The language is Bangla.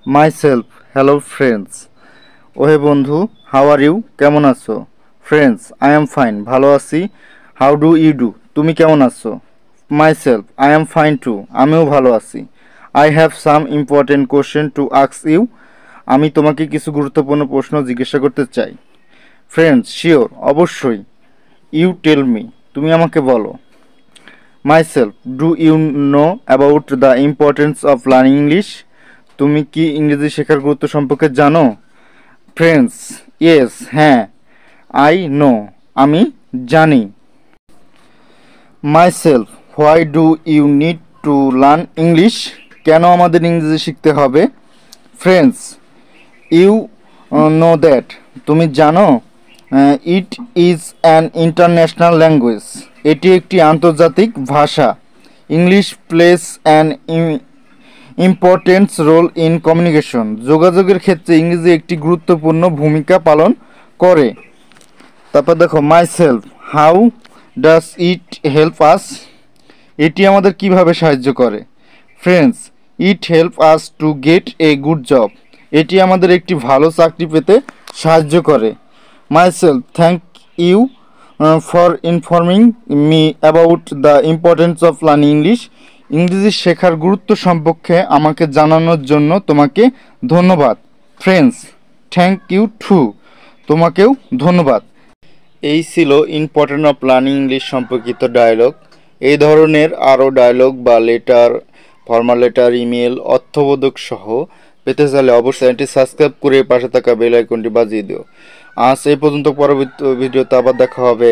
Myself, hello friends. ওহে বন্ধু, how are you? কেমন আছো? Friends, I am fine, ভালো আছি. How do you do? তুমি কেমন আছো? Myself, I am fine too. আমিও ভালো আছি. I have some important question to ask you. আমি তোমাকে কিছু গুরুত্বপূর্ণ প্রশ্ন জিজ্ঞাসা করতে চাই. Friends, sure, অবশ্যই. You tell me. তুমি আমাকে বলো. Myself, do you know about the importance of learning English? তুমি কি ইংরেজি শেখার গুরুত্ব সম্পর্কে জানো? ফ্রেন্ডস, ইয়েস, হ্যাঁ, আই নো, আমি জানি. Myself, why do you need to learn English? কেন আমাদের ইংরেজি শিখতে হবে? ফ্রেন্ডস, ইউ নো দ্যাট, তুমি জানো, it is an international language, এটি একটি আন্তর্জাতিক ভাষা. English plays an importance role in communication, যোগাযোগের ক্ষেত্রে ইংরেজি একটি গুরুত্বপূর্ণ ভূমিকা পালন করে. তারপর দেখো, myself, how does it help us? এটি আমাদের কিভাবে সাহায্য করে? Friends, it help us to get a good job, এটি আমাদের একটি ভালো চাকরি পেতে সাহায্য করে. Myself, thank you for informing me about the importance of learning English, ইংরেজি শেখার গুরুত্ব সম্পর্কে আমাকে জানানোর জন্য তোমাকে ধন্যবাদ. ফ্রেন্ডস, থ্যাংক ইউ টু, তোমাকেও ধন্যবাদ. এই ছিল ইম্পর্টেন্ট অফ লার্নিং ইংলিশ সম্পর্কিত ডায়লগ. এই ধরনের আরও ডায়লগ বা লেটার, ফর্মাল লেটার, ইমেল, অর্থবোধক সহ পেতে চাইলে অবশ্যই চ্যানেলটি সাবস্ক্রাইব করে পাশে থাকা বেল আইকনটি বাজিয়ে দিও. আজ এই পর্যন্ত, পরবর্তী ভিডিওতে আবার দেখা হবে.